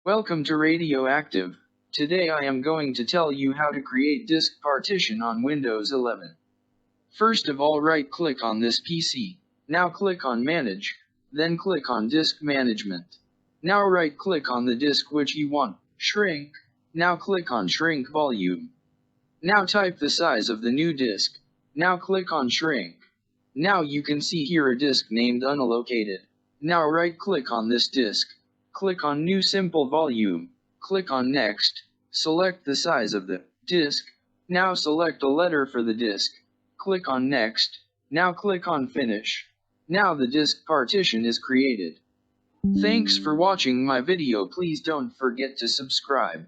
Welcome to Radioactive. Today I am going to tell you how to create disk partition on Windows 11. First of all, right-click on this PC. Now click on Manage, then click on Disk Management. Now right-click on the disk which you want, Shrink. Now click on Shrink Volume. Now type the size of the new disk. Now click on Shrink. Now you can see here a disk named Unallocated. Now right-click on this disk. Click on New Simple Volume. Click on Next. Select the size of the disk. Now select a letter for the disk. Click on Next. Now click on Finish. Now the disk partition is created. Thanks for watching my video. Please don't forget to subscribe.